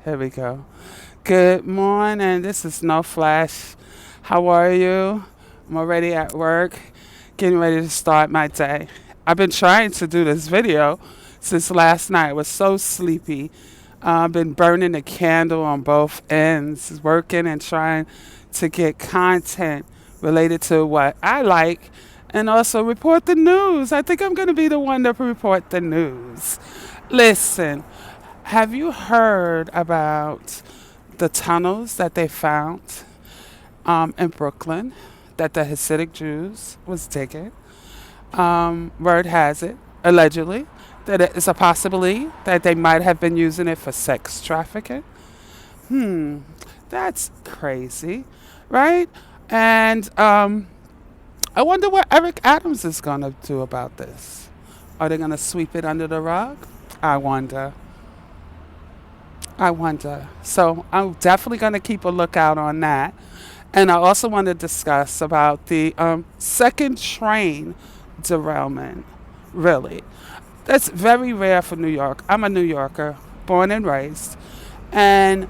Here we go. Good morning. This is No Flash. How are you? I'm already at work, getting ready to start my day. I've been trying to do this video since last night. I was so sleepy. I've been burning the candle on both ends, working and trying to get content related to what I like and also report the news. I think I'm going to be the one to report the news. Listen, have you heard about the tunnels that they found in Brooklyn that the Hasidic Jews was digging? Word has it, allegedly, that it's a possibility that they might have been using it for sex trafficking. That's crazy, right? And I wonder what Eric Adams is going to do about this. Are they going to sweep it under the rug? I wonder. I wonder. So I'm definitely going to keep a lookout on that. And I also want to discuss about the second train derailment. Really, that's very rare for New York. I'm a New Yorker, born and raised, and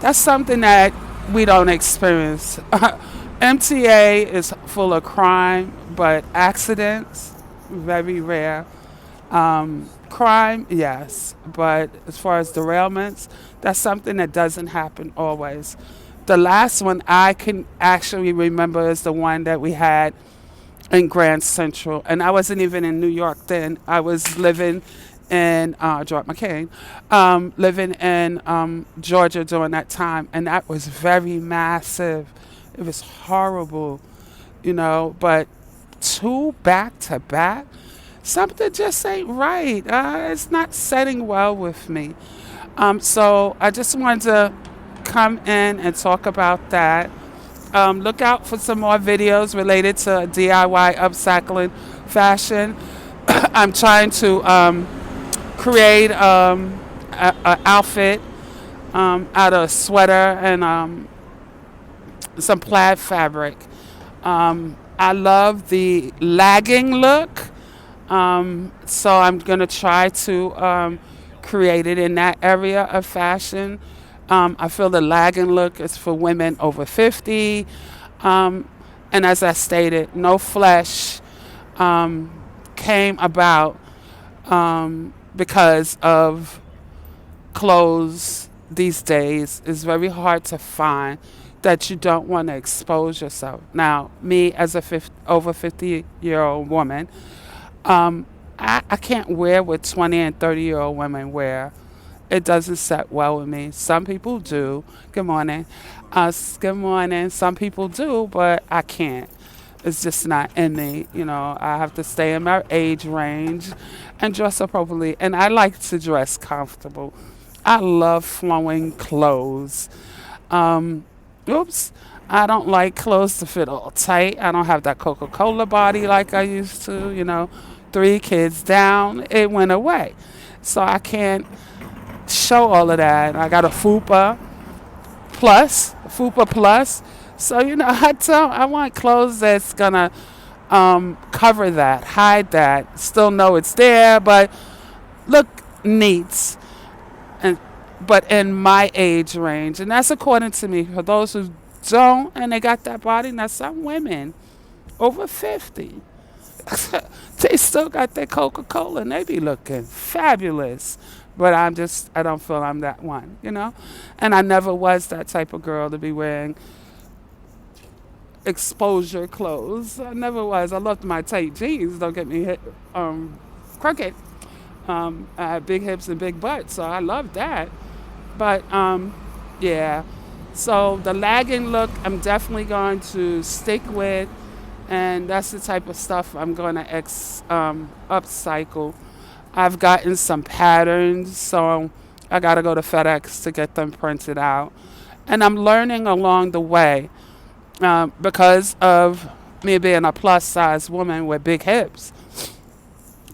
that's something that we don't experience. MTA is full of crime, but accidents very rare. Crime, yes, but as far as derailments, that's something that doesn't happen always. The last one I can actually remember is the one that we had in Grand Central, and I wasn't even in New York then. I was living in George McCain, living in Georgia during that time, and that was very massive. It was horrible, but two back to back, something just ain't right. It's not setting well with me. So I just wanted to come in and talk about that. Look out for some more videos related to DIY upcycling fashion. I'm trying to create an outfit out of a sweater and some plaid fabric. I love the lagging look, so I'm going to try to create it in that area of fashion. I feel the lagging look is for women over 50. And as I stated, No Flesh came about because of clothes these days. It's very hard to find that you don't want to expose yourself. Now, me as a over 50-year-old woman, I can't wear what 20 and 30-year-old women wear. It doesn't set well with me. Some people do. Good morning. Good morning. Some people do, but I can't. It's just not in me. I have to stay in my age range and dress appropriately. And I like to dress comfortable. I love flowing clothes. Oops. I don't like clothes to fit all tight. I don't have that Coca-Cola body like I used to. 3 kids down, it went away. So I can't show all of that. I got a FUPA plus. So I want clothes that's gonna cover that, hide that, still know it's there, but look neat, and but in my age range, and that's according to me. For those who don't and they got that body, now some women over 50. They still got their Coca-Cola and they be looking fabulous. But I don't feel I'm that one. And I never was that type of girl to be wearing exposure clothes. I never was. I loved my tight jeans, don't get me crooked. I had big hips and big butts, so I loved that. But, yeah. So the lagging look, I'm definitely going to stick with. And that's the type of stuff I'm going to upcycle. I've gotten some patterns, so I got to go to FedEx to get them printed out. And I'm learning along the way because of me being a plus-size woman with big hips.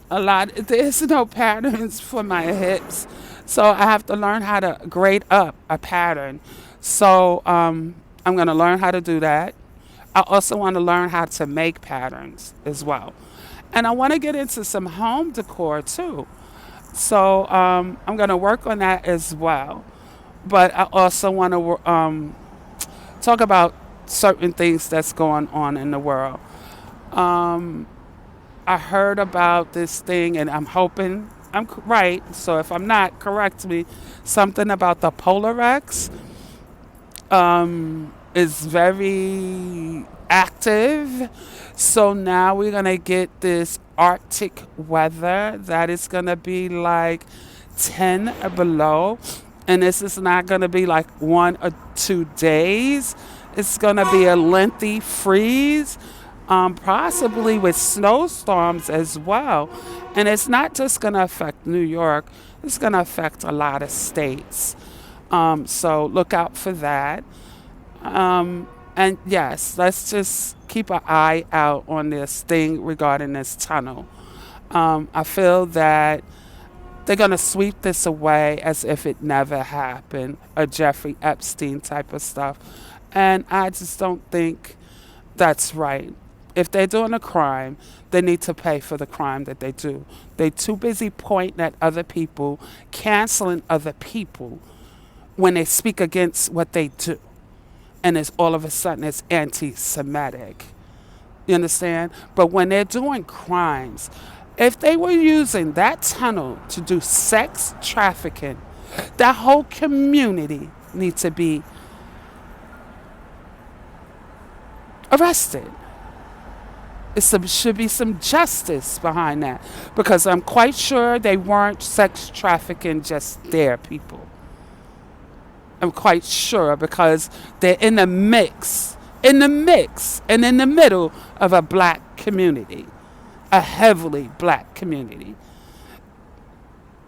There's no patterns for my hips, so I have to learn how to grade up a pattern. So I'm going to learn how to do that. I also want to learn how to make patterns as well. And I want to get into some home decor too. So I'm going to work on that as well. But I also want to talk about certain things that's going on in the world. Um, I heard about this thing, and I'm hoping right. So if I'm not, correct me. Something about the Polarex is very active. So now we're gonna get this Arctic weather that is gonna be like 10 or below, and this is not gonna be like 1 or 2 days. It's gonna be a lengthy freeze, possibly with snowstorms as well. And it's not just gonna affect New York; it's gonna affect a lot of states. So look out for that. And yes, let's just keep an eye out on this thing regarding this tunnel. I feel that they're going to sweep this away as if it never happened, a Jeffrey Epstein type of stuff. And I just don't think that's right. If they're doing a crime, they need to pay for the crime that they do. They're too busy pointing at other people, canceling other people when they speak against what they do. And it's all of a sudden it's anti-Semitic. You understand? But when they're doing crimes, if they were using that tunnel to do sex trafficking, that whole community needs to be arrested. Should be some justice behind that because I'm quite sure they weren't sex trafficking just their people. I'm quite sure because they're in the mix, and in the middle of a black community, a heavily black community.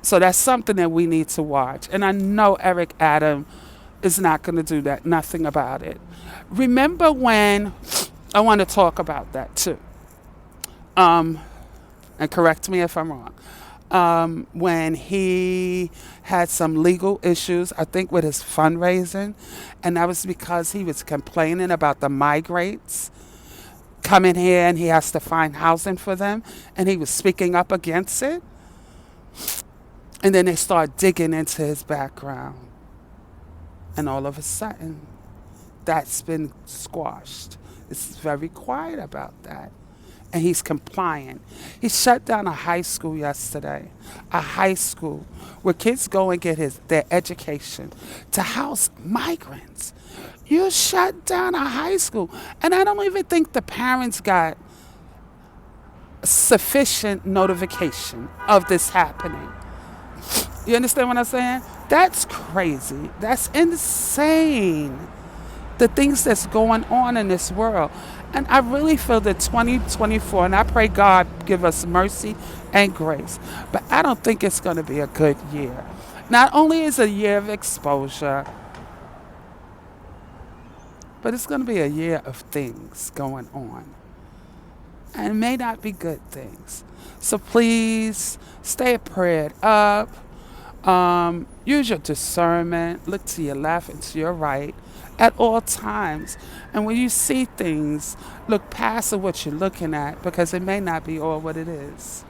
So that's something that we need to watch. And I know Eric Adam is not going to do that, nothing about it. Remember when, I want to talk about that too, and correct me if I'm wrong. When he had some legal issues, I think with his fundraising, and that was because he was complaining about the migrants coming here and he has to find housing for them, and he was speaking up against it. And then they start digging into his background, and all of a sudden, that's been squashed. It's very quiet about that. And he's compliant. He shut down a high school yesterday, a high school where kids go and get their education to house migrants. You shut down a high school. And I don't even think the parents got sufficient notification of this happening. You understand what I'm saying? That's crazy. That's insane. The things that's going on in this world. And I really feel that 2024, and I pray God give us mercy and grace, but I don't think it's going to be a good year. Not only is it a year of exposure, but it's going to be a year of things going on. And it may not be good things. So please stay prayed up. Use your discernment. Look to your left and to your right at all times. And when you see things, look past what you're looking at because it may not be all what it is.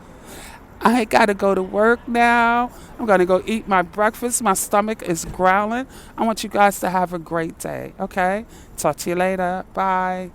I got to go to work now. I'm going to go eat my breakfast. My stomach is growling. I want you guys to have a great day, okay? Talk to you later. Bye.